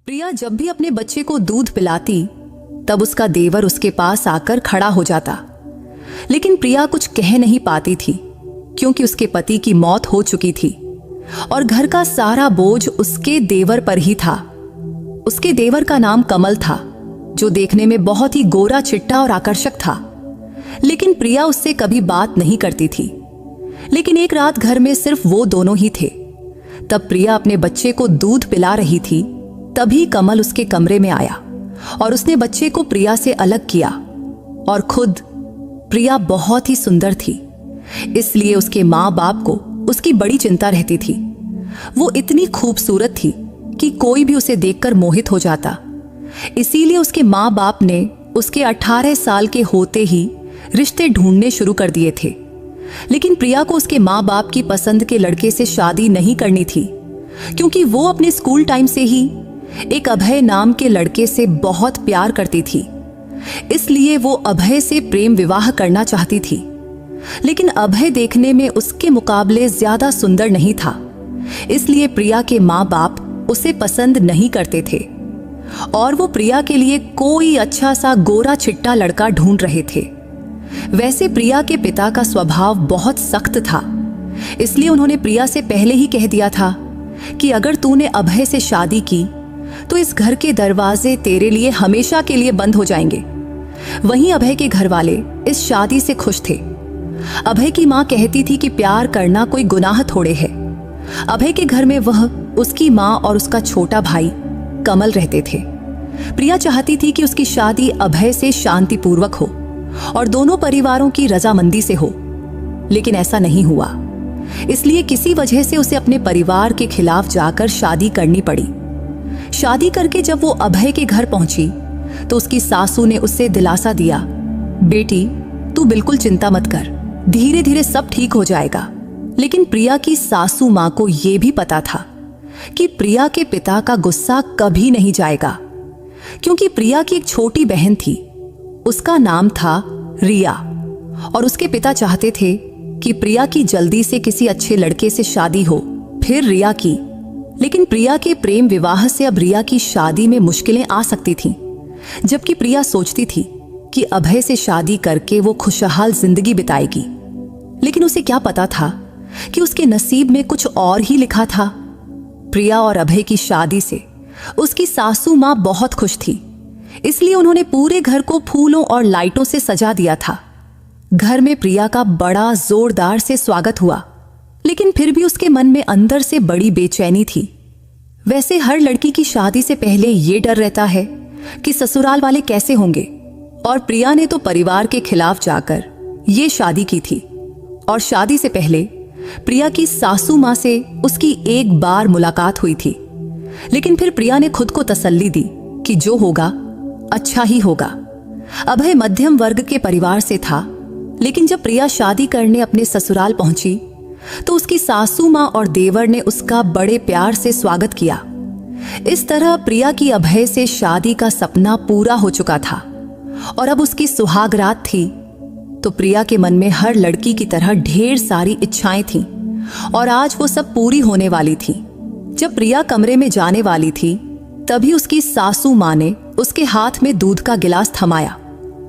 प्रिया जब भी अपने बच्चे को दूध पिलाती तब उसका देवर उसके पास आकर खड़ा हो जाता। लेकिन प्रिया कुछ कह नहीं पाती थी क्योंकि उसके पति की मौत हो चुकी थी और घर का सारा बोझ उसके देवर पर ही था। उसके देवर का नाम कमल था, जो देखने में बहुत ही गोरा चिट्टा और आकर्षक था। लेकिन प्रिया उससे कभी बात नहीं करती थी। लेकिन एक रात घर में सिर्फ वो दोनों ही थे। तब प्रिया अपने बच्चे को दूध पिला रही थी। तभी कमल उसके कमरे में आया और उसने बच्चे को प्रिया से अलग किया। और खुद प्रिया बहुत ही सुंदर थी, इसलिए उसके माँ बाप को उसकी बड़ी चिंता रहती थी। वो इतनी खूबसूरत थी कि कोई भी उसे देखकर मोहित हो जाता। इसीलिए उसके माँ बाप ने उसके 18 साल के होते ही रिश्ते ढूंढने शुरू कर दिए थे। लेकिन प्रिया को उसके माँ बाप की पसंद के लड़के से शादी नहीं करनी थी, क्योंकि वो अपने स्कूल टाइम से ही एक अभय नाम के लड़के से बहुत प्यार करती थी। इसलिए वो अभय से प्रेम विवाह करना चाहती थी। लेकिन अभय देखने में उसके मुकाबले ज्यादा सुंदर नहीं था, इसलिए प्रिया के माँ बाप उसे पसंद नहीं करते थे और वो प्रिया के लिए कोई अच्छा सा गोरा चिट्टा लड़का ढूंढ रहे थे। वैसे प्रिया के पिता का स्वभाव बहुत सख्त था, इसलिए उन्होंने प्रिया से पहले ही कह दिया था कि अगर तूने अभय से शादी की तो इस घर के दरवाजे तेरे लिए हमेशा के लिए बंद हो जाएंगे। वहीं अभय के घर वाले इस शादी से खुश थे। अभय की माँ कहती थी कि प्यार करना कोई गुनाह थोड़े है। अभय के घर में वह, उसकी माँ और उसका छोटा भाई कमल रहते थे। प्रिया चाहती थी कि उसकी शादी अभय से शांतिपूर्वक हो और दोनों परिवारों की रजामंदी से हो, लेकिन ऐसा नहीं हुआ। इसलिए किसी वजह से उसे अपने परिवार के खिलाफ जाकर शादी करनी पड़ी। शादी करके जब वो अभय के घर पहुंची तो उसकी सासू ने उससे दिलासा दिया, बेटी तू बिल्कुल चिंता मत कर, धीरे धीरे सब ठीक हो जाएगा। लेकिन प्रिया की सासू माँ को यह भी पता था कि प्रिया के पिता का गुस्सा कभी नहीं जाएगा, क्योंकि प्रिया की एक छोटी बहन थी, उसका नाम था रिया, और उसके पिता चाहते थे कि प्रिया की जल्दी से किसी अच्छे लड़के से शादी हो, फिर रिया की। लेकिन प्रिया के प्रेम विवाह से अब रिया की शादी में मुश्किलें आ सकती थीं, जबकि प्रिया सोचती थी कि अभय से शादी करके वो खुशहाल जिंदगी बिताएगी। लेकिन उसे क्या पता था कि उसके नसीब में कुछ और ही लिखा था। प्रिया और अभय की शादी से उसकी सासू माँ बहुत खुश थी, इसलिए उन्होंने पूरे घर को फूलों और लाइटों से सजा दिया था। घर में प्रिया का बड़ा जोरदार से स्वागत हुआ, लेकिन फिर भी उसके मन में अंदर से बड़ी बेचैनी थी। वैसे हर लड़की की शादी से पहले ये डर रहता है कि ससुराल वाले कैसे होंगे, और प्रिया ने तो परिवार के खिलाफ जाकर ये शादी की थी। और शादी से पहले प्रिया की सासू माँ से उसकी एक बार मुलाकात हुई थी, लेकिन फिर प्रिया ने खुद को तसल्ली दी कि जो होगा अच्छा ही होगा। अभय मध्यम वर्ग के परिवार से था, लेकिन जब प्रिया शादी करने अपने ससुराल पहुंची तो उसकी सासू माँ और देवर ने उसका बड़े प्यार से स्वागत किया। इस तरह प्रिया की अभय से शादी का सपना पूरा हो चुका था और अब उसकी सुहाग रात थी। तो प्रिया के मन में हर लड़की की तरह ढेर सारी इच्छाएं थीं और आज वो सब पूरी होने वाली थी। जब प्रिया कमरे में जाने वाली थी तभी उसकी सासू माँ ने उसके हाथ में दूध का गिलास थमाया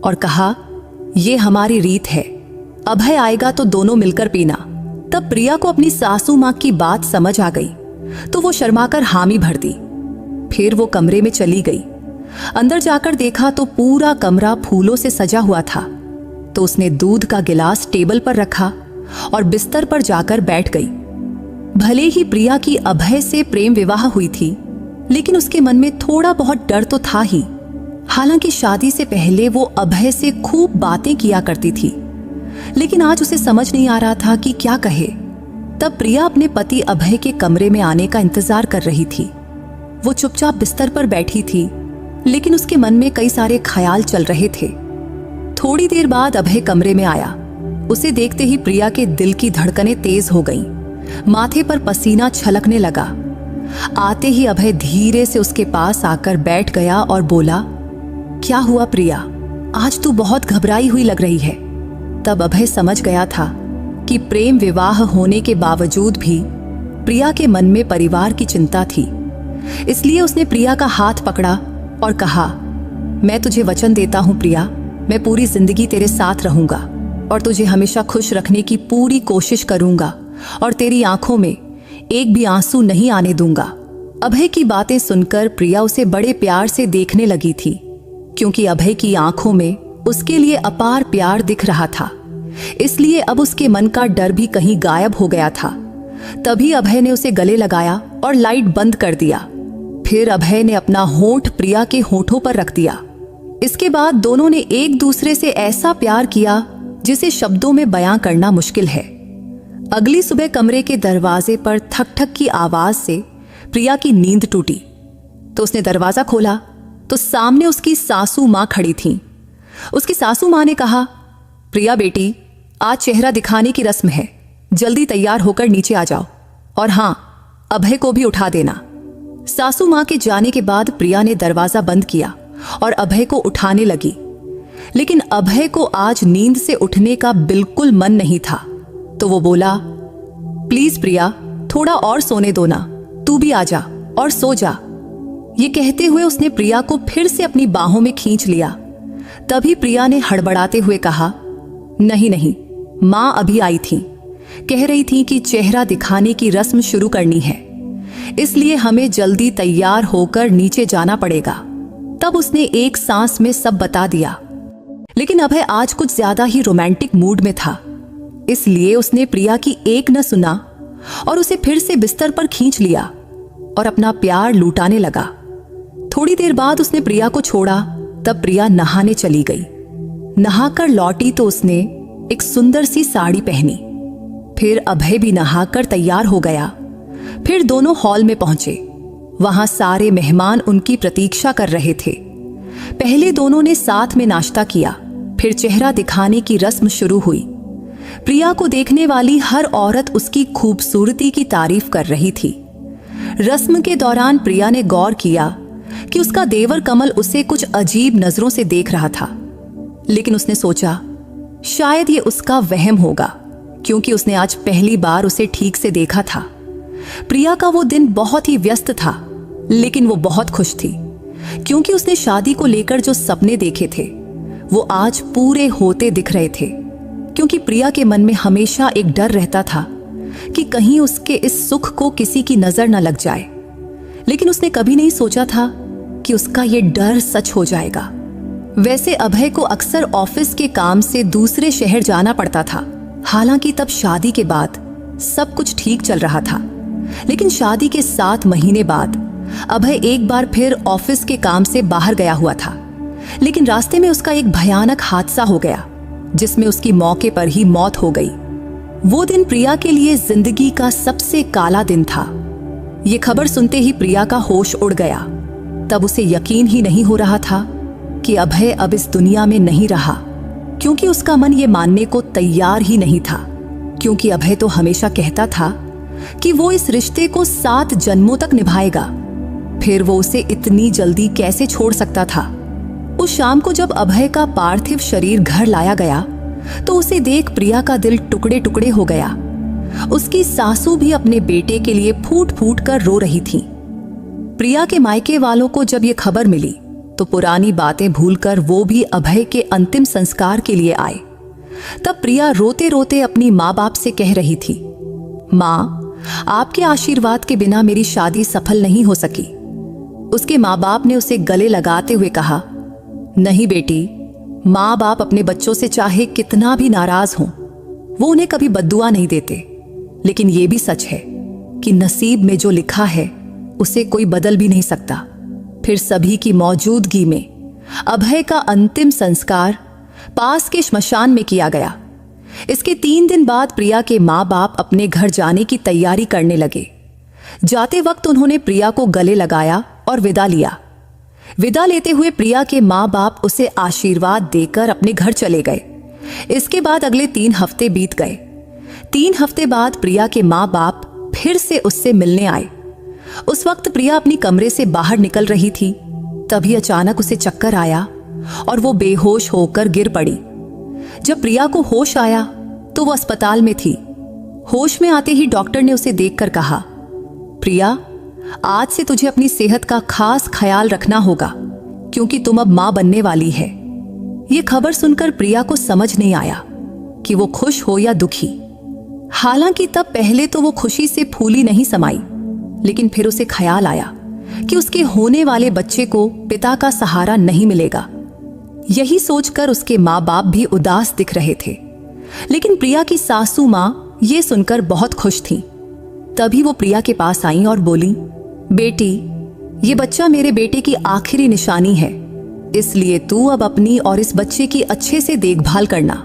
और कहा, ये हमारी रीत है, अभय आएगा तो दोनों मिलकर पीना। तब प्रिया को अपनी सासू माँ की बात समझ आ गई तो वो शर्माकर हामी भर दी। फिर वो कमरे में चली गई। अंदर जाकर देखा तो पूरा कमरा फूलों से सजा हुआ था। तो उसने दूध का गिलास टेबल पर रखा और बिस्तर पर जाकर बैठ गई। भले ही प्रिया की अभय से प्रेम विवाह हुई थी, लेकिन उसके मन में थोड़ा बहुत डर तो था ही। हालांकि शादी से पहले वो अभय से खूब बातें किया करती थी, लेकिन आज उसे समझ नहीं आ रहा था कि क्या कहे। तब प्रिया अपने पति अभय के कमरे में आने का इंतजार कर रही थी। वो चुपचाप बिस्तर पर बैठी थी, लेकिन उसके मन में कई सारे ख्याल चल रहे थे। थोड़ी देर बाद अभय कमरे में आया। उसे देखते ही प्रिया के दिल की धड़कनें तेज हो गईं। माथे पर पसीना छलकने लगा। आते ही अभय धीरे से उसके पास आकर बैठ गया और बोला, क्या हुआ प्रिया, आज तू बहुत घबराई हुई लग रही है। तब अभय समझ गया था कि प्रेम विवाह होने के बावजूद भी प्रिया के मन में परिवार की चिंता थी, इसलिए उसने प्रिया का हाथ पकड़ा और कहा, मैं तुझे वचन देता हूं प्रिया, मैं पूरी जिंदगी तेरे साथ रहूंगा और तुझे हमेशा खुश रखने की पूरी कोशिश करूंगा और तेरी आंखों में एक भी आंसू नहीं आने दूंगा। अभय की बातें सुनकर प्रिया उसे बड़े प्यार से देखने लगी थी, क्योंकि अभय की आंखों में उसके लिए अपार प्यार दिख रहा था। इसलिए अब उसके मन का डर भी कहीं गायब हो गया था। तभी अभय ने उसे गले लगाया और लाइट बंद कर दिया। फिर अभय ने अपना होंठ प्रिया के होंठों पर रख दिया। इसके बाद दोनों ने एक दूसरे से ऐसा प्यार किया जिसे शब्दों में बयां करना मुश्किल है। अगली सुबह कमरे के दरवाजे पर ठक ठक की आवाज से प्रिया की नींद टूटी, तो उसने दरवाजा खोला तो सामने उसकी सासू मां खड़ी थीं। उसकी सासू मां ने कहा, प्रिया बेटी, आज चेहरा दिखाने की रस्म है, जल्दी तैयार होकर नीचे आ जाओ और हां, अभय को भी उठा देना। सासू मां के जाने के बाद प्रिया ने दरवाजा बंद किया और अभय को उठाने लगी, लेकिन अभय को आज नींद से उठने का बिल्कुल मन नहीं था। तो वो बोला, प्लीज प्रिया, थोड़ा और सोने दो ना, तू भी आ जा और सो जा। ये कहते हुए उसने प्रिया को फिर से अपनी बाहों में खींच लिया। तभी प्रिया ने हड़बड़ाते हुए कहा, नहीं नहीं, मां अभी आई थी, कह रही थी कि चेहरा दिखाने की रस्म शुरू करनी है, इसलिए हमें जल्दी तैयार होकर नीचे जाना पड़ेगा। तब उसने एक सांस में सब बता दिया। लेकिन अभय आज कुछ ज्यादा ही रोमांटिक मूड में था, इसलिए उसने प्रिया की एक न सुना और उसे फिर से बिस्तर पर खींच लिया और अपना प्यार लूटाने लगा। थोड़ी देर बाद उसने प्रिया को छोड़ा। तब प्रिया नहाने चली गई। नहाकर लौटी तो उसने एक सुंदर सी साड़ी पहनी। फिर अभय भी नहाकर तैयार हो गया। फिर दोनों हॉल में पहुंचे। वहां सारे मेहमान उनकी प्रतीक्षा कर रहे थे। पहले दोनों ने साथ में नाश्ता किया, फिर चेहरा दिखाने की रस्म शुरू हुई। प्रिया को देखने वाली हर औरत उसकी खूबसूरती की तारीफ कर रही थी। रस्म के दौरान प्रिया ने गौर किया कि उसका देवर कमल उसे कुछ अजीब नजरों से देख रहा था, लेकिन उसने सोचा शायद ये उसका वहम होगा, क्योंकि उसने आज पहली बार उसे ठीक से देखा था। प्रिया का वो दिन बहुत ही व्यस्त था, लेकिन वो बहुत खुश थी, क्योंकि उसने शादी को लेकर जो सपने देखे थे वो आज पूरे होते दिख रहे थे। क्योंकि प्रिया के मन में हमेशा एक डर रहता था कि कहीं उसके इस सुख को किसी की नजर न लग जाए, लेकिन उसने कभी नहीं सोचा था कि उसका ये डर सच हो जाएगा। वैसे अभय को अक्सर ऑफिस के काम से दूसरे शहर जाना पड़ता था। हालांकि तब शादी के बाद सब कुछ ठीक चल रहा था, लेकिन शादी के 7 महीने बाद अभय एक बार फिर ऑफिस के काम से बाहर गया हुआ था। लेकिन रास्ते में उसका एक भयानक हादसा हो गया, जिसमें उसकी मौके पर ही मौत हो गई। वो दिन प्रिया के लिए जिंदगी का सबसे काला दिन था। ये खबर सुनते ही प्रिया का होश उड़ गया। तब उसे यकीन ही नहीं हो रहा था कि अभय अब इस दुनिया में नहीं रहा, क्योंकि उसका मन ये मानने को तैयार ही नहीं था। क्योंकि अभय तो हमेशा कहता था कि वो इस रिश्ते को 7 जन्मों तक निभाएगा, फिर वो उसे इतनी जल्दी कैसे छोड़ सकता था। उस शाम को जब अभय का पार्थिव शरीर घर लाया गया तो उसे देख प्रिया का दिल टुकड़े टुकड़े हो गया। उसकी सासू भी अपने बेटे के लिए फूट फूट कर रो रही थी। प्रिया के मायके वालों को जब ये खबर मिली तो पुरानी बातें भूलकर वो भी अभय के अंतिम संस्कार के लिए आए। तब प्रिया रोते रोते अपनी माँ बाप से कह रही थी, माँ, आपके आशीर्वाद के बिना मेरी शादी सफल नहीं हो सकी। उसके माँ बाप ने उसे गले लगाते हुए कहा, नहीं बेटी, माँ बाप अपने बच्चों से चाहे कितना भी नाराज हों, वो उन्हें कभी बद्दुआ नहीं देते। लेकिन ये भी सच है कि नसीब में जो लिखा है उसे कोई बदल भी नहीं सकता। फिर सभी की मौजूदगी में अभय का अंतिम संस्कार पास के श्मशान में किया गया। इसके 3 दिन बाद प्रिया के माँ बाप अपने घर जाने की तैयारी करने लगे। जाते वक्त उन्होंने प्रिया को गले लगाया और विदा लिया। विदा लेते हुए प्रिया के माँ बाप उसे आशीर्वाद देकर अपने घर चले गए। इसके बाद अगले 3 हफ्ते बीत गए। 3 हफ्ते बाद प्रिया के माँ बाप फिर से उससे मिलने आए। उस वक्त प्रिया अपनी कमरे से बाहर निकल रही थी। तभी अचानक उसे चक्कर आया और वो बेहोश होकर गिर पड़ी। जब प्रिया को होश आया तो वो अस्पताल में थी। होश में आते ही डॉक्टर ने उसे देखकर कहा, प्रिया, आज से तुझे अपनी सेहत का खास ख्याल रखना होगा, क्योंकि तुम अब मां बनने वाली है। ये खबर सुनकर प्रिया को समझ नहीं आया कि वो खुश हो या दुखी। हालांकि तब पहले तो वो खुशी से फूली नहीं समाई, लेकिन फिर उसे ख्याल आया कि उसके होने वाले बच्चे को पिता का सहारा नहीं मिलेगा। यही सोचकर उसके माँ बाप भी उदास दिख रहे थे। लेकिन प्रिया की सासू माँ ये सुनकर बहुत खुश थी। तभी वो प्रिया के पास आई और बोली, बेटी, ये बच्चा मेरे बेटे की आखिरी निशानी है, इसलिए तू अब अपनी और इस बच्चे की अच्छे से देखभाल करना।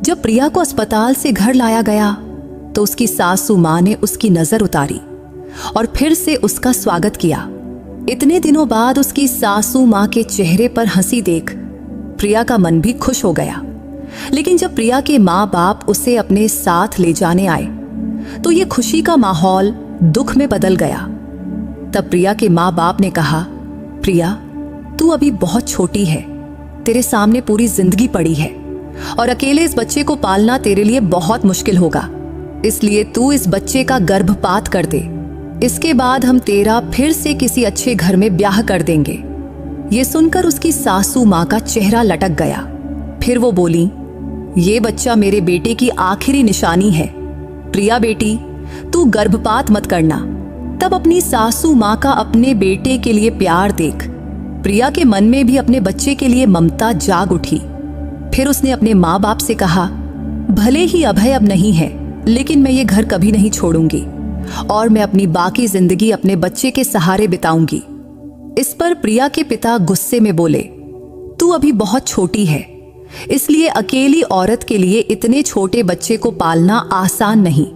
जब प्रिया को अस्पताल से घर लाया गया तो उसकी सासू माँ ने उसकी नजर उतारी और फिर से उसका स्वागत किया। इतने दिनों बाद उसकी सासू माँ के चेहरे पर हंसी देख प्रिया का मन भी खुश हो गया। लेकिन जब प्रिया के माँ बाप उसे अपने साथ ले जाने आए तो ये खुशी का माहौल दुख में बदल गया। तब प्रिया के माँ बाप ने कहा, प्रिया, तू अभी बहुत छोटी है, तेरे सामने पूरी जिंदगी पड़ी है और अकेले इस बच्चे को पालना तेरे लिए बहुत मुश्किल होगा। इसलिए तू इस बच्चे का गर्भपात कर दे। इसके बाद हम तेरा फिर से किसी अच्छे घर में ब्याह कर देंगे। ये सुनकर उसकी सासू माँ का चेहरा लटक गया। फिर वो बोली, ये बच्चा मेरे बेटे की आखिरी निशानी है। प्रिया बेटी, तू गर्भपात मत करना। तब अपनी सासू माँ का अपने बेटे के लिए प्यार देख प्रिया के मन में भी अपने बच्चे के लिए ममता जाग उठी। फिर उसने अपने माँ बाप से कहा, भले ही अभय अब नहीं है, लेकिन मैं ये घर कभी नहीं छोड़ूंगी और मैं अपनी बाकी जिंदगी अपने बच्चे के सहारे बिताऊंगी। इस पर प्रिया के पिता गुस्से में बोले, तू अभी बहुत छोटी है, इसलिए अकेली औरत के लिए इतने छोटे बच्चे को पालना आसान नहीं,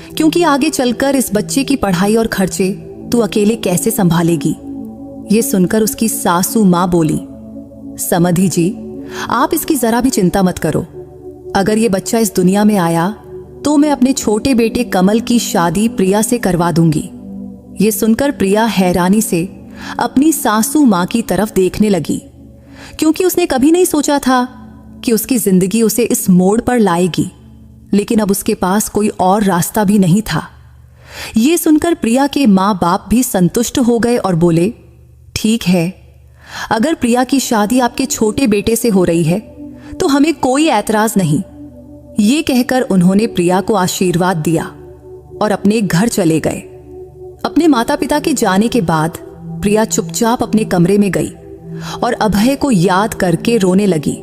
क्योंकि आगे चलकर इस बच्चे की पढ़ाई और खर्चे तू अकेले कैसे संभालेगी। ये सुनकर उसकी सासू माँ बोली, समधी जी, आप इसकी जरा भी चिंता मत करो। अगर ये बच्चा इस दुनिया में आया तो मैं अपने छोटे बेटे कमल की शादी प्रिया से करवा दूंगी। ये सुनकर प्रिया हैरानी से अपनी सासू माँ की तरफ देखने लगी, क्योंकि उसने कभी नहीं सोचा था कि उसकी जिंदगी उसे इस मोड़ पर लाएगी। लेकिन अब उसके पास कोई और रास्ता भी नहीं था। ये सुनकर प्रिया के माँ बाप भी संतुष्ट हो गए और बोले, ठीक है, अगर प्रिया की शादी आपके छोटे बेटे से हो रही है तो हमें कोई ऐतराज नहीं। ये कहकर उन्होंने प्रिया को आशीर्वाद दिया और अपने घर चले गए। अपने माता पिता के जाने के बाद प्रिया चुपचाप अपने कमरे में गई और अभय को याद करके रोने लगी।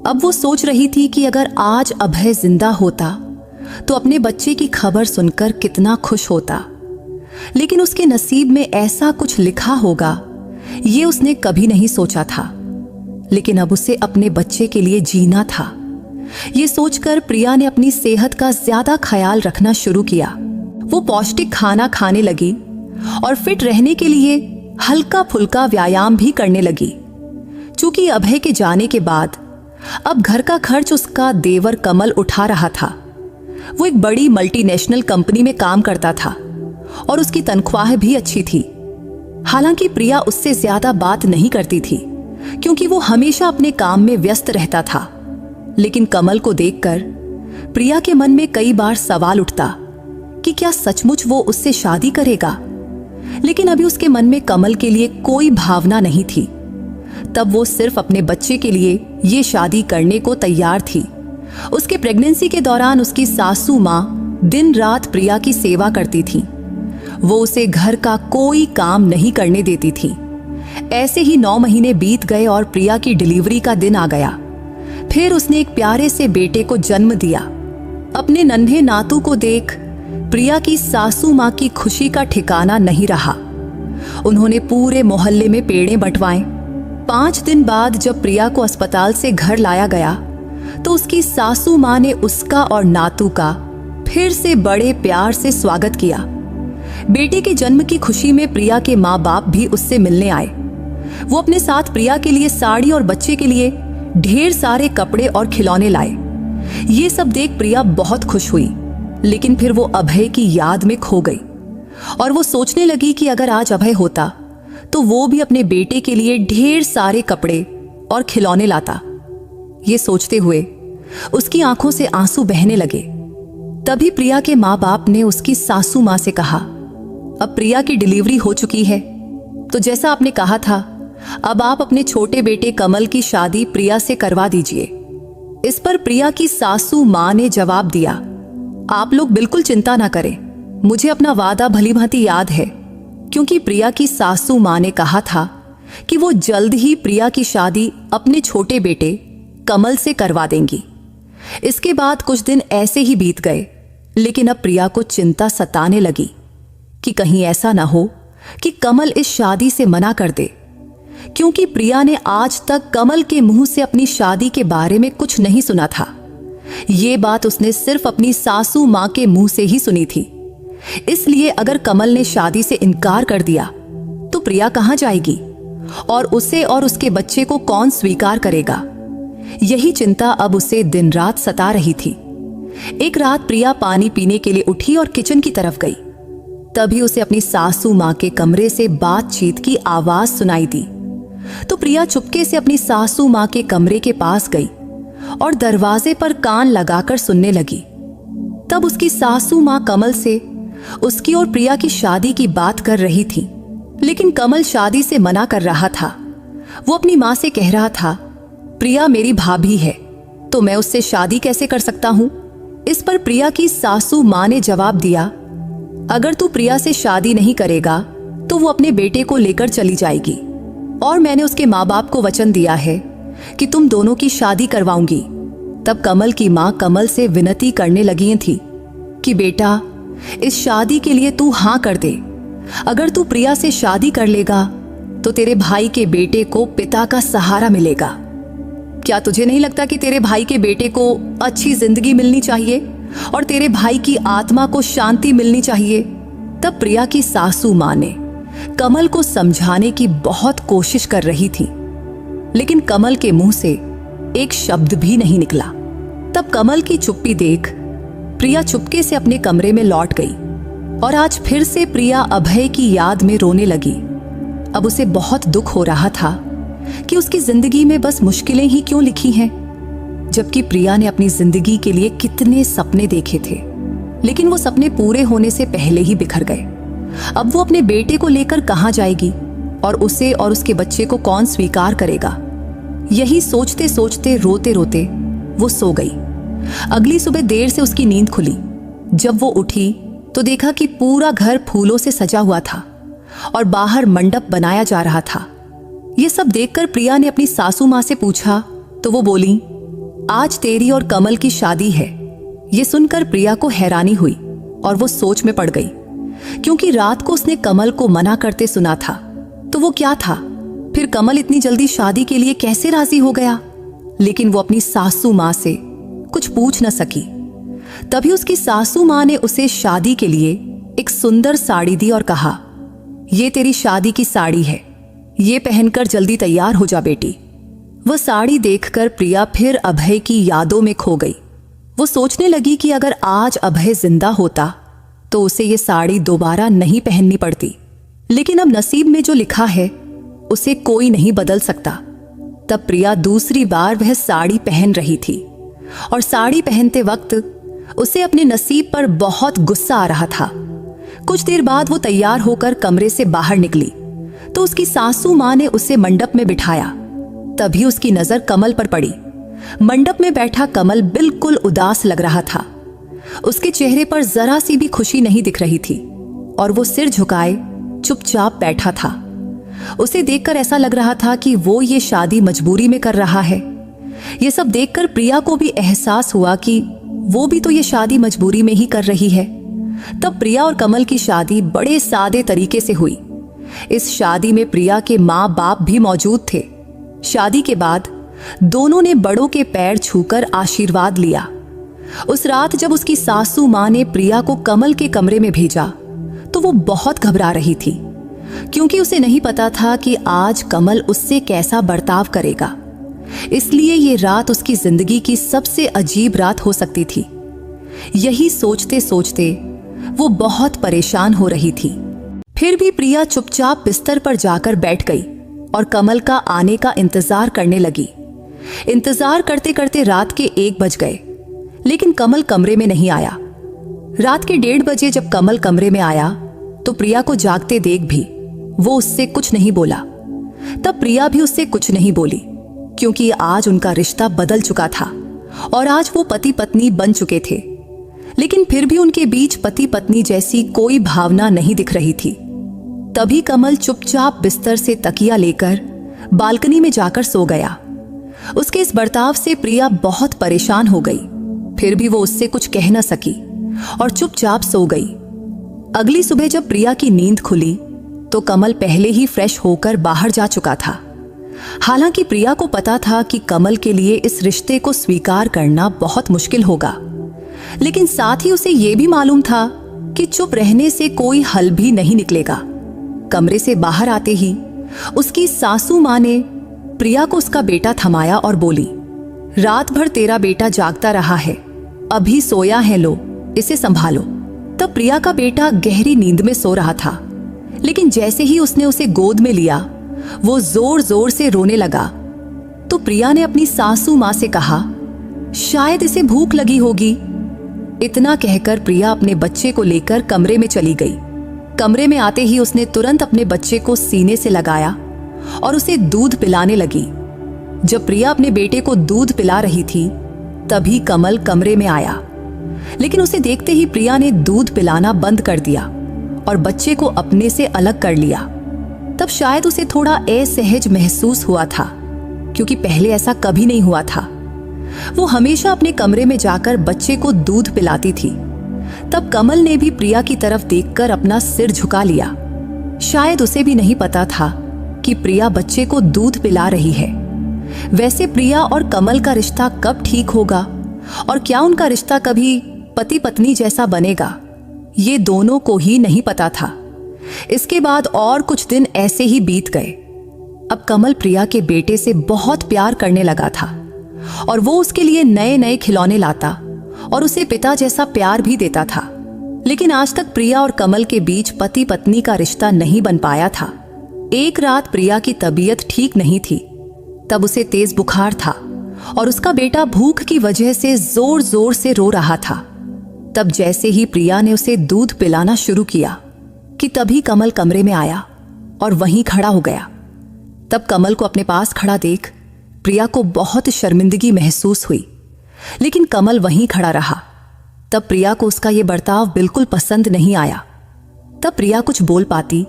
अब वो सोच रही थी कि अगर आज अभय जिंदा होता तो अपने बच्चे की खबर सुनकर कितना खुश होता। लेकिन उसके नसीब में ऐसा कुछ लिखा होगा, ये उसने कभी नहीं सोचा था। लेकिन अब उसे अपने बच्चे के लिए जीना था। ये सोचकर प्रिया ने अपनी सेहत का ज्यादा ख्याल रखना शुरू किया। वो पौष्टिक खाना खाने लगी और फिट रहने के लिए हल्का फुल्का व्यायाम भी करने लगी। चूंकि अभय के जाने के बाद अब घर का खर्च उसका देवर कमल उठा रहा था। वो एक बड़ी मल्टीनेशनल कंपनी में काम करता था और उसकी तनख्वाह भी अच्छी थी। हालांकि प्रिया उससे ज्यादा बात नहीं करती थी, क्योंकि वो हमेशा अपने काम में व्यस्त रहता था। लेकिन कमल को देखकर प्रिया के मन में कई बार सवाल उठता कि क्या सचमुच वो उससे शादी करेगा। लेकिन अभी उसके मन में कमल के लिए कोई भावना नहीं थी। तब वो सिर्फ अपने बच्चे के लिए ये शादी करने को तैयार थी। उसके प्रेगनेंसी के दौरान उसकी सासू माँ दिन रात प्रिया की सेवा करती थी। वो उसे घर का कोई काम नहीं करने देती थी। ऐसे ही 9 महीने बीत गए और प्रिया की डिलीवरी का दिन आ गया। फिर उसने एक प्यारे से बेटे को जन्म दिया। अपने नन्हे नातू को देख प्रिया की सासू माँ की खुशी का ठिकाना नहीं रहा। उन्होंने पूरे मोहल्ले में पेड़े बंटवाए। 5 दिन बाद जब प्रिया को अस्पताल से घर लाया गया तो उसकी सासू माँ ने उसका और नातू का फिर से बड़े प्यार से स्वागत किया। बेटे के जन्म की खुशी में प्रिया के माँ बाप भी उससे मिलने आए। वो अपने साथ प्रिया के लिए साड़ी और बच्चे के लिए ढेर सारे कपड़े और खिलौने लाए। ये सब देख प्रिया बहुत खुश हुई। लेकिन फिर वो अभय की याद में खो गई और वो सोचने लगी कि अगर आज अभय होता तो वो भी अपने बेटे के लिए ढेर सारे कपड़े और खिलौने लाता। ये सोचते हुए उसकी आंखों से आंसू बहने लगे। तभी प्रिया के माँ बाप ने उसकी सासू माँ से कहा, अब प्रिया की डिलीवरी हो चुकी है, तो जैसा आपने कहा था, अब आप अपने छोटे बेटे कमल की शादी प्रिया से करवा दीजिए। इस पर प्रिया की सासू मां ने जवाब दिया, आप लोग बिल्कुल चिंता ना करें, मुझे अपना वादा भली भांति याद है, क्योंकि प्रिया की सासू मां ने कहा था कि वो जल्द ही प्रिया की शादी अपने छोटे बेटे कमल से करवा देंगी। इसके बाद कुछ दिन ऐसे ही बीत गए, लेकिन अब प्रिया को चिंता सताने लगी कि कहीं ऐसा ना हो कि कमल इस शादी से मना कर दे, क्योंकि प्रिया ने आज तक कमल के मुंह से अपनी शादी के बारे में कुछ नहीं सुना था। ये बात उसने सिर्फ अपनी सासू मां के मुंह से ही सुनी थी। इसलिए अगर कमल ने शादी से इनकार कर दिया तो प्रिया कहां जाएगी और उसे और उसके बच्चे को कौन स्वीकार करेगा? यही चिंता अब उसे दिन रात सता रही थी। एक रात प्रिया पानी पीने के लिए उठी और किचन की तरफ गई। तभी उसे अपनी सासू मां के कमरे से बातचीत की आवाज सुनाई दी। तो प्रिया चुपके से अपनी सासू मां के कमरे के पास गई और दरवाजे पर कान लगाकर सुनने लगी। तब उसकी सासू मां कमल से उसकी और प्रिया की शादी की बात कर रही थी, लेकिन कमल शादी से मना कर रहा था। वो अपनी मां से कह रहा था, प्रिया मेरी भाभी है, तो मैं उससे शादी कैसे कर सकता हूं? इस पर प्रिया की सासू मां ने जवाब दिया, अगर तू प्रिया से शादी नहीं करेगा तो वो अपने बेटे को लेकर चली जाएगी, और मैंने उसके माँ बाप को वचन दिया है कि तुम दोनों की शादी करवाऊंगी। तब कमल की माँ कमल से विनती करने लगी थी कि बेटा, इस शादी के लिए तू हाँ कर दे। अगर तू प्रिया से शादी कर लेगा तो तेरे भाई के बेटे को पिता का सहारा मिलेगा। क्या तुझे नहीं लगता कि तेरे भाई के बेटे को अच्छी जिंदगी मिलनी चाहिए और तेरे भाई की आत्मा को शांति मिलनी चाहिए? तब प्रिया की सासू मां ने कमल को समझाने की बहुत कोशिश कर रही थी, लेकिन कमल के मुंह से एक शब्द भी नहीं निकला। तब कमल की चुप्पी देख प्रिया चुपके से अपने कमरे में लौट गई और आज फिर से प्रिया अभय की याद में रोने लगी। अब उसे बहुत दुख हो रहा था कि उसकी जिंदगी में बस मुश्किलें ही क्यों लिखी हैं, जबकि प्रिया ने अपनी जिंदगी के लिए कितने सपने देखे थे, लेकिन वो सपने पूरे होने से पहले ही बिखर गए। अब वो अपने बेटे को लेकर कहां जाएगी और उसे और उसके बच्चे को कौन स्वीकार करेगा? यही सोचते सोचते रोते रोते वो सो गई। अगली सुबह देर से उसकी नींद खुली। जब वो उठी तो देखा कि पूरा घर फूलों से सजा हुआ था और बाहर मंडप बनाया जा रहा था। ये सब देखकर प्रिया ने अपनी सासू मां से पूछा तो वो बोली, आज तेरी और कमल की शादी है। ये सुनकर प्रिया को हैरानी हुई और वो सोच में पड़ गई, क्योंकि रात को उसने कमल को मना करते सुना था। तो वो क्या था? फिर कमल इतनी जल्दी शादी के लिए कैसे राजी हो गया? लेकिन वो अपनी सासू मां से कुछ पूछ न सकी। तभी उसकी सासू मां ने उसे शादी के लिए एक सुंदर साड़ी दी और कहा, ये तेरी शादी की साड़ी है, ये पहनकर जल्दी तैयार हो जा बेटी। वह साड़ी देखकर प्रिया फिर अभय की यादों में खो गई। वो सोचने लगी कि अगर आज अभय जिंदा होता तो उसे ये साड़ी दोबारा नहीं पहननी पड़ती, लेकिन अब नसीब में जो लिखा है उसे कोई नहीं बदल सकता। तब प्रिया दूसरी बार वह साड़ी पहन रही थी और साड़ी पहनते वक्त उसे अपने नसीब पर बहुत गुस्सा आ रहा था। कुछ देर बाद वो तैयार होकर कमरे से बाहर निकली तो उसकी सासू मां ने उसे मंडप में बिठाया। तभी उसकी नजर कमल पर पड़ी। मंडप में बैठा कमल बिल्कुल उदास लग रहा था। उसके चेहरे पर जरा सी भी खुशी नहीं दिख रही थी और वो सिर झुकाए चुपचाप बैठा था। उसे देखकर ऐसा लग रहा था कि वो ये शादी मजबूरी में कर रहा है। ये सब देखकर प्रिया को भी एहसास हुआ कि वो भी तो ये शादी मजबूरी में ही कर रही है। तब प्रिया और कमल की शादी बड़े सादे तरीके से हुई। इस शादी में प्रिया के माँ बाप भी मौजूद थे। शादी के बाद दोनों ने बड़ों के पैर छूकर आशीर्वाद लिया। उस रात जब उसकी सासू मां ने प्रिया को कमल के कमरे में भेजा तो वो बहुत घबरा रही थी, क्योंकि उसे नहीं पता था कि आज कमल उससे कैसा बर्ताव करेगा। इसलिए ये रात उसकी जिंदगी की सबसे अजीब रात हो सकती थी। यही सोचते सोचते वो बहुत परेशान हो रही थी। फिर भी प्रिया चुपचाप बिस्तर पर जाकर बैठ गई और कमल का आने का इंतजार करने लगी। इंतजार करते करते रात के 1 बज गए, लेकिन कमल कमरे में नहीं आया। रात के 1:30 बजे जब कमल कमरे में आया तो तो प्रिया को जागते देख भी वो उससे कुछ नहीं बोला। तब प्रिया भी उससे कुछ नहीं बोली, क्योंकि आज उनका रिश्ता बदल चुका था और आज वो पति पत्नी बन चुके थे। लेकिन फिर भी उनके बीच पति पत्नी जैसी कोई भावना नहीं दिख रही थी। तभी कमल चुपचाप बिस्तर से तकिया लेकर बालकनी में जाकर सो गया। उसके इस बर्ताव से प्रिया बहुत परेशान हो गई। फिर भी वो उससे कुछ कह न सकी और चुपचाप सो गई। अगली सुबह जब प्रिया की नींद खुली तो कमल पहले ही फ्रेश होकर बाहर जा चुका था। हालांकि प्रिया को पता था कि कमल के लिए इस रिश्ते को स्वीकार करना बहुत मुश्किल होगा, लेकिन साथ ही उसे यह भी मालूम था कि चुप रहने से कोई हल भी नहीं निकलेगा। कमरे से बाहर आते ही उसकी सासू मां ने प्रिया को उसका बेटा थमाया और बोली, रात भर तेरा बेटा जागता रहा है, अभी सोया है, लो इसे संभालो। तब प्रिया का बेटा गहरी नींद में सो रहा था, लेकिन जैसे ही उसने उसे गोद में लिया वो जोर जोर से रोने लगा। तो प्रिया ने अपनी सासू मां से कहा, शायद इसे भूख लगी होगी। इतना कहकर प्रिया अपने बच्चे को लेकर कमरे में चली गई। कमरे में आते ही उसने तुरंत अपने बच्चे को सीने से लगाया और उसे दूध पिलाने लगी। जब प्रिया अपने बेटे को दूध पिला रही थी तभी कमल कमरे में आया, लेकिन उसे देखते ही प्रिया ने दूध पिलाना बंद कर दिया और बच्चे को अपने से अलग कर लिया। तब शायद उसे थोड़ा असहज महसूस हुआ था, क्योंकि पहले ऐसा कभी नहीं हुआ था। वो हमेशा अपने कमरे में जाकर बच्चे को दूध पिलाती थी। तब कमल ने भी प्रिया की तरफ देखकर अपना सिर झुका लिया। शायद उसे भी नहीं पता था कि प्रिया बच्चे को दूध पिला रही है। वैसे प्रिया और कमल का रिश्ता कब ठीक होगा और क्या उनका रिश्ता कभी पति पत्नी जैसा बनेगा, ये दोनों को ही नहीं पता था। इसके बाद और कुछ दिन ऐसे ही बीत गए। अब कमल प्रिया के बेटे से बहुत प्यार करने लगा था और वो उसके लिए नए नए खिलौने लाता और उसे पिता जैसा प्यार भी देता था। लेकिन आज तक प्रिया और कमल के बीच पति पत्नी का रिश्ता नहीं बन पाया था। एक रात प्रिया की तबीयत ठीक नहीं थी। तब उसे तेज बुखार था और उसका बेटा भूख की वजह से जोर जोर से रो रहा था। तब जैसे ही प्रिया ने उसे दूध पिलाना शुरू किया कि तभी कमल कमरे में आया और वहीं खड़ा हो गया। तब कमल को अपने पास खड़ा देख प्रिया को बहुत शर्मिंदगी महसूस हुई, लेकिन कमल वहीं खड़ा रहा। तब प्रिया को उसका यह बर्ताव बिल्कुल पसंद नहीं आया। तब प्रिया कुछ बोल पाती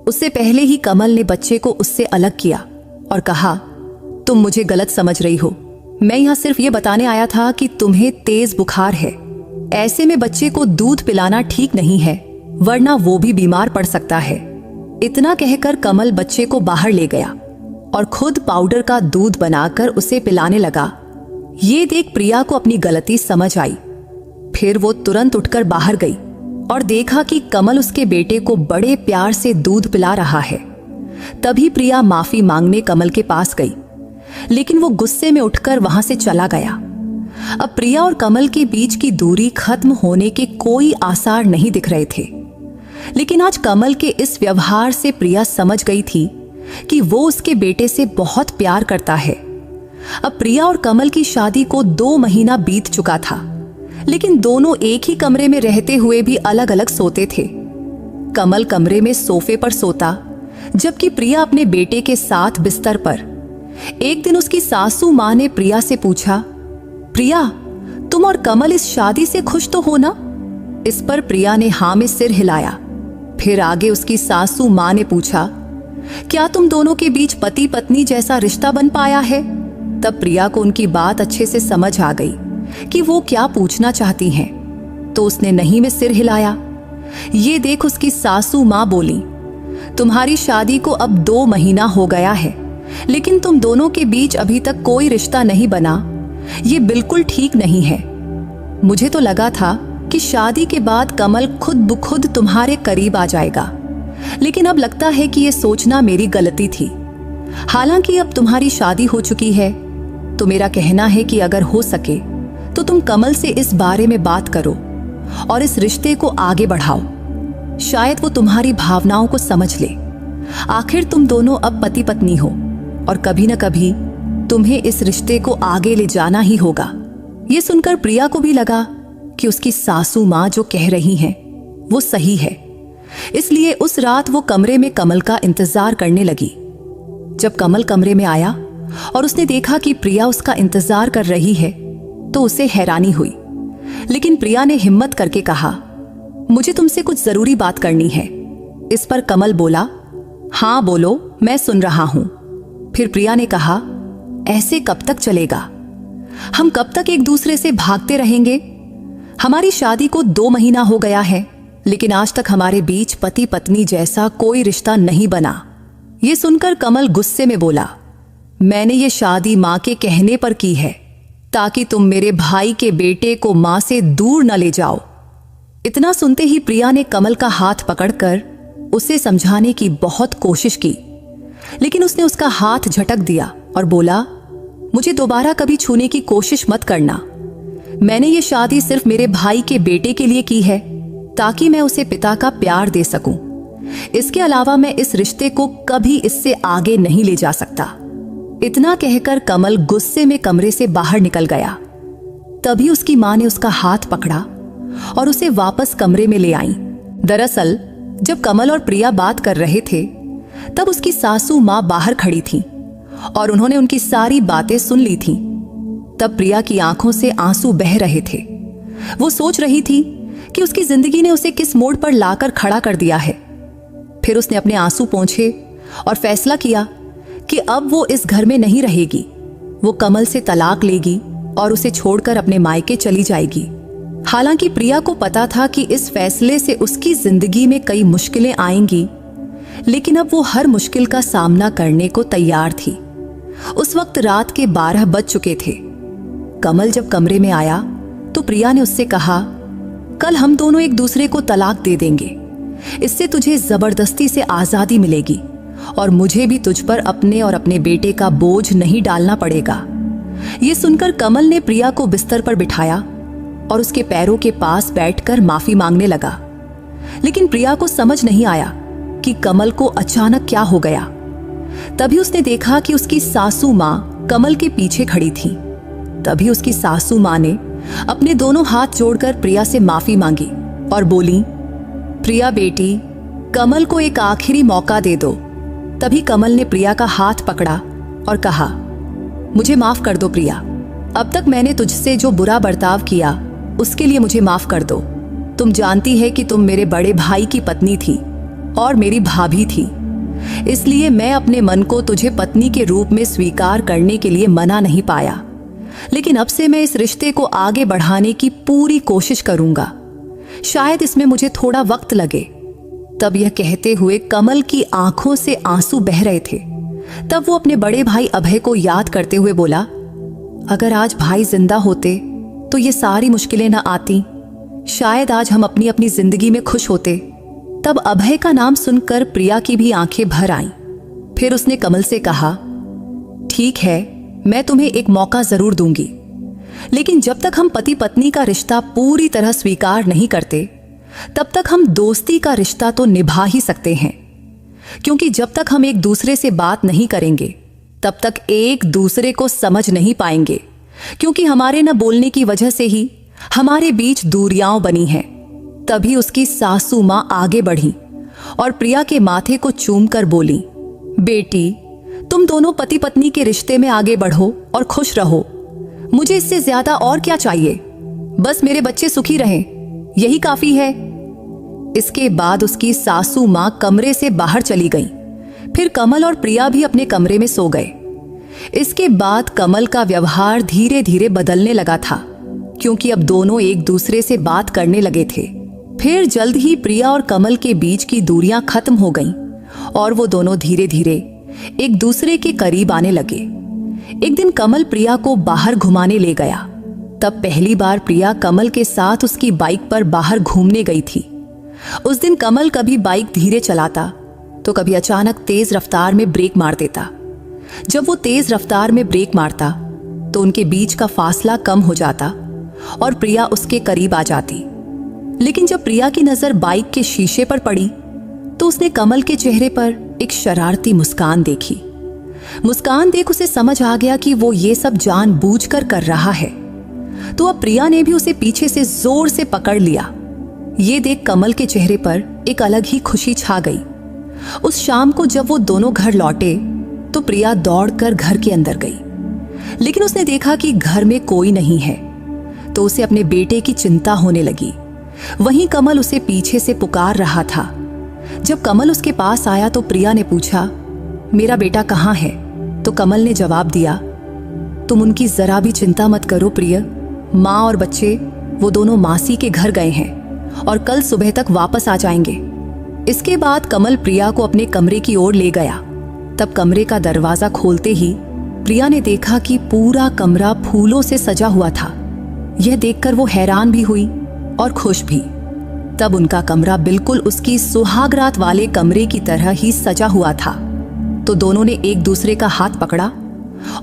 उससे पहले ही कमल ने बच्चे को उससे अलग किया और कहा, तुम मुझे गलत समझ रही हो। मैं यहां सिर्फ ये बताने आया था कि तुम्हें तेज बुखार है। ऐसे में बच्चे को दूध पिलाना ठीक नहीं है, वरना वो भी बीमार पड़ सकता है। इतना कहकर कमल बच्चे को बाहर ले गया और खुद पाउडर का दूध बनाकर उसे पिलाने लगा। ये देख प्रिया को अपनी गलती समझ आई। फिर वो तुरंत उठकर बाहर गई और देखा कि कमल उसके बेटे को बड़े प्यार से दूध पिला रहा है। तभी प्रिया माफी मांगने कमल के पास गई, लेकिन वो गुस्से में उठकर वहां से चला गया। अब प्रिया और कमल के बीच की दूरी खत्म होने के कोई आसार नहीं दिख रहे थे। लेकिन आज कमल के इस व्यवहार से प्रिया समझ गई थी कि वो उसके बेटे से बहुत प्यार करता है। अब प्रिया और कमल की शादी को 2 महीना बीत चुका था, लेकिन दोनों एक ही कमरे में रहते हुए भी अलग अलग सोते थे। कमल कमरे में सोफे पर सोता, जबकि प्रिया अपने बेटे के साथ बिस्तर पर। एक दिन उसकी सासू मां ने प्रिया से पूछा, प्रिया, तुम और कमल इस शादी से खुश तो हो ना? इस पर प्रिया ने हाँ में सिर हिलाया। फिर आगे उसकी सासू मां ने पूछा, क्या तुम दोनों के बीच पति पत्नी जैसा रिश्ता बन पाया है? तब प्रिया को उनकी बात अच्छे से समझ आ गई कि वो क्या पूछना चाहती हैं, तो उसने नहीं में सिर हिलाया। ये देख उसकी सासू मां बोली, तुम्हारी शादी को अब 2 महीना हो गया है, लेकिन तुम दोनों के बीच अभी तक कोई रिश्ता नहीं बना। ये बिल्कुल ठीक नहीं है। मुझे तो लगा था कि शादी के बाद कमल खुद ब खुद तुम्हारे करीब आ जाएगा, लेकिन अब लगता है कि ये सोचना मेरी गलती थी। हालांकि अब तुम्हारी शादी हो चुकी है, तो मेरा कहना है कि अगर हो सके तो तुम कमल से इस बारे में बात करो और इस रिश्ते को आगे बढ़ाओ। शायद वो तुम्हारी भावनाओं को समझ ले। आखिर तुम दोनों अब पति पत्नी हो और कभी न कभी तुम्हें इस रिश्ते को आगे ले जाना ही होगा। ये सुनकर प्रिया को भी लगा कि उसकी सासू मां जो कह रही हैं वो सही है। इसलिए उस रात वो कमरे में कमल का इंतजार करने लगी। जब कमल कमरे में आया और उसने देखा कि प्रिया उसका इंतजार कर रही है तो उसे हैरानी हुई। लेकिन प्रिया ने हिम्मत करके कहा, मुझे तुमसे कुछ जरूरी बात करनी है। इस पर कमल बोला, हाँ बोलो, मैं सुन रहा हूं। फिर प्रिया ने कहा, ऐसे कब तक चलेगा? हम कब तक एक दूसरे से भागते रहेंगे? हमारी शादी को 2 महीना हो गया है, लेकिन आज तक हमारे बीच पति पत्नी जैसा कोई रिश्ता नहीं बना। ये सुनकर कमल गुस्से में बोला, मैंने ये शादी मां के कहने पर की है, ताकि तुम मेरे भाई के बेटे को मां से दूर न ले जाओ। इतना सुनते ही प्रिया ने कमल का हाथ पकड़कर उसे समझाने की बहुत कोशिश की, लेकिन उसने उसका हाथ झटक दिया और बोला, मुझे दोबारा कभी छूने की कोशिश मत करना। मैंने ये शादी सिर्फ मेरे भाई के बेटे के लिए की है, ताकि मैं उसे पिता का प्यार दे सकूं। इसके अलावा मैं इस रिश्ते को कभी इससे आगे नहीं ले जा सकता। इतना कहकर कमल गुस्से में कमरे से बाहर निकल गया। तभी उसकी मां ने उसका हाथ पकड़ा और उसे वापस कमरे में ले आई। दरअसल जब कमल और प्रिया बात कर रहे थे तब उसकी सासू मां बाहर खड़ी थी और उन्होंने उनकी सारी बातें सुन ली थीं। तब प्रिया की आंखों से आंसू बह रहे थे। वो सोच रही थी कि उसकी जिंदगी ने उसे किस मोड़ पर लाकर खड़ा कर दिया है। फिर उसने अपने आंसू पोंछे और फैसला किया कि अब वो इस घर में नहीं रहेगी। वो कमल से तलाक लेगी और उसे छोड़कर अपने मायके चली जाएगी। हालांकि प्रिया को पता था कि इस फैसले से उसकी जिंदगी में कई मुश्किलें आएंगी, लेकिन अब वो हर मुश्किल का सामना करने को तैयार थी। उस वक्त रात के 12 बज चुके थे। कमल जब कमरे में आया तो प्रिया ने उससे कहा, कल हम दोनों एक दूसरे को तलाक दे देंगे। इससे तुझे जबरदस्ती से आजादी मिलेगी और मुझे भी तुझ पर अपने और अपने बेटे का बोझ नहीं डालना पड़ेगा। ये सुनकर कमल ने प्रिया को बिस्तर पर बिठाया और उसके पैरों के पास बैठकर माफी मांगने लगा। लेकिन प्रिया को समझ नहीं आया कि कमल को अचानक क्या हो गया। तभी उसने देखा कि उसकी सासू मां कमल के पीछे खड़ी थी। तभी उसकी सासू मां ने अपने दोनों हाथ जोड़कर प्रिया से माफी मांगी और बोली, प्रिया बेटी, कमल को एक आखिरी मौका दे दो। तभी कमल ने प्रिया का हाथ पकड़ा और कहा, मुझे माफ कर दो प्रिया। अब तक मैंने तुझसे जो बुरा बर्ताव किया उसके लिए मुझे माफ कर दो। तुम जानती है कि तुम मेरे बड़े भाई की पत्नी थी और मेरी भाभी थी, इसलिए मैं अपने मन को तुझे पत्नी के रूप में स्वीकार करने के लिए मना नहीं पाया। लेकिन अब से मैं इस रिश्ते को आगे बढ़ाने की पूरी कोशिश करूंगा। शायद इसमें मुझे थोड़ा वक्त लगे। तब यह कहते हुए कमल की आंखों से आंसू बह रहे थे। तब वो अपने बड़े भाई अभय को याद करते हुए बोला, अगर आज भाई जिंदा होते तो ये सारी मुश्किलें न आती। शायद आज हम अपनी अपनी जिंदगी में खुश होते। तब अभय का नाम सुनकर प्रिया की भी आंखें भर आईं। फिर उसने कमल से कहा, ठीक है, मैं तुम्हें एक मौका जरूर दूंगी, लेकिन जब तक हम पति पत्नी का रिश्ता पूरी तरह स्वीकार नहीं करते तब तक हम दोस्ती का रिश्ता तो निभा ही सकते हैं। क्योंकि जब तक हम एक दूसरे से बात नहीं करेंगे तब तक एक दूसरे को समझ नहीं पाएंगे, क्योंकि हमारे न बोलने की वजह से ही हमारे बीच दूरियां बनी हैं। तभी उसकी सासू मां आगे बढ़ी और प्रिया के माथे को चूमकर बोली, बेटी, तुम दोनों पति पत्नी के रिश्ते में आगे बढ़ो और खुश रहो। मुझे इससे ज्यादा और क्या चाहिए? बस मेरे बच्चे सुखी रहें, यही काफी है। इसके बाद उसकी सासू मां कमरे से बाहर चली गई। फिर कमल और प्रिया भी अपने कमरे में सो गए। इसके बाद कमल का व्यवहार धीरे धीरे बदलने लगा था, क्योंकि अब दोनों एक दूसरे से बात करने लगे थे। फिर जल्द ही प्रिया और कमल के बीच की दूरियां खत्म हो गईं और वो दोनों धीरे धीरे एक दूसरे के करीब आने लगे। एक दिन कमल प्रिया को बाहर घुमाने ले गया। तब पहली बार प्रिया कमल के साथ उसकी बाइक पर बाहर घूमने गई थी। उस दिन कमल कभी बाइक धीरे चलाता तो कभी अचानक तेज रफ्तार में ब्रेक मार देता। जब वो तेज रफ्तार में ब्रेक मारता तो उनके बीच का फासला कम हो जाता और प्रिया उसके करीब आ जाती। लेकिन जब प्रिया की नजर बाइक के शीशे पर पड़ी तो उसने कमल के चेहरे पर एक शरारती मुस्कान देखी। मुस्कान देख उसे समझ आ गया कि वो ये सब जानबूझकर कर रहा है। तो अब प्रिया ने भी उसे पीछे से जोर से पकड़ लिया ये देख कमल के चेहरे पर एक अलग ही खुशी छा गई। उस शाम को जब वो दोनों घर लौटे तो प्रिया दौड़कर घर के अंदर गई, लेकिन उसने देखा कि घर में कोई नहीं है, तो उसे अपने बेटे की चिंता होने लगी। वहीं कमल उसे पीछे से पुकार रहा था। जब कमल उसके पास आया तो प्रिया ने पूछा, मेरा बेटा कहाँ है? तो कमल ने जवाब दिया, तुम उनकी जरा भी चिंता मत करो प्रिय, माँ और बच्चे वो दोनों मासी के घर गए हैं और कल सुबह तक वापस आ जाएंगे। इसके बाद कमल प्रिया को अपने कमरे की ओर ले गया। तब कमरे का दरवाजा खोलते ही प्रिया ने देखा कि पूरा कमरा फूलों से सजा हुआ था। यह देखकर वो हैरान भी हुई और खुश भी। तब उनका कमरा बिल्कुल उसकी सुहागरात वाले कमरे की तरह ही सजा हुआ था। तो दोनों ने एक दूसरे का हाथ पकड़ा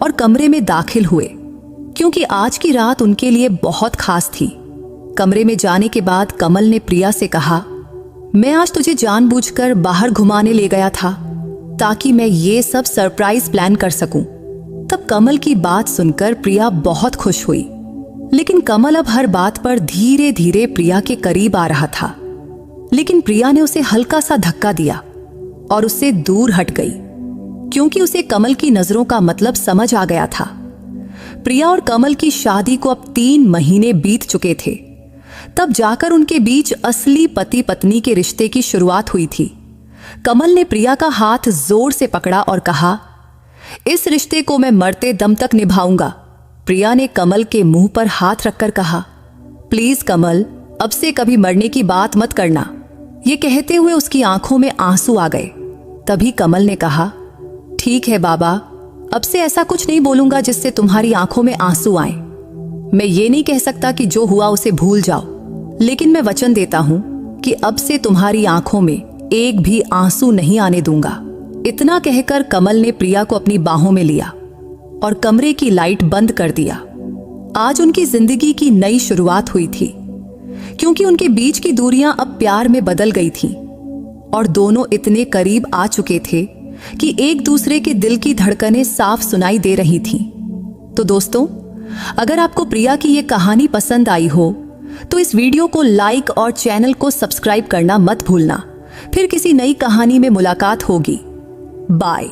और कमरे में दाखिल हुए, क्योंकि आज की रात उनके लिए बहुत खास थी। कमरे में जाने के बाद कमल ने प्रिया से कहा, मैं आज तुझे जानबूझकर बाहर घुमाने ले गया था ताकि मैं ये सब सरप्राइज प्लान कर सकूं। तब कमल की बात सुनकर प्रिया बहुत खुश हुई, लेकिन कमल अब हर बात पर धीरे धीरे प्रिया के करीब आ रहा था। लेकिन प्रिया ने उसे हल्का सा धक्का दिया और उससे दूर हट गई, क्योंकि उसे कमल की नजरों का मतलब समझ आ गया था। प्रिया और कमल की शादी को अब 3 महीने बीत चुके थे। तब जाकर उनके बीच असली पति पत्नी के रिश्ते की शुरुआत हुई थी। कमल ने प्रिया का हाथ जोर से पकड़ा और कहा, इस रिश्ते को मैं मरते दम तक निभाऊंगा। प्रिया ने कमल के मुंह पर हाथ रखकर कहा, प्लीज कमल, अब से कभी मरने की बात मत करना। ये कहते हुए उसकी आंखों में आंसू आ गए। तभी कमल ने कहा, ठीक है बाबा, अब से ऐसा कुछ नहीं बोलूंगा जिससे तुम्हारी आंखों में आंसू आए। मैं ये नहीं कह सकता कि जो हुआ उसे भूल जाओ, लेकिन मैं वचन देता हूं कि अब से तुम्हारी आंखों में एक भी आंसू नहीं आने दूंगा। इतना कहकर कमल ने प्रिया को अपनी बाहों में लिया और कमरे की लाइट बंद कर दिया। आज उनकी जिंदगी की नई शुरुआत हुई थी, क्योंकि उनके बीच की दूरियां अब प्यार में बदल गई थीं और दोनों इतने करीब आ चुके थे कि एक दूसरे के दिल की धड़कनें साफ सुनाई दे रही थीं। तो दोस्तों, अगर आपको प्रिया की ये कहानी पसंद आई हो तो इस वीडियो को लाइक और चैनल को सब्सक्राइब करना मत भूलना। फिर किसी नई कहानी में मुलाकात होगी। बाय।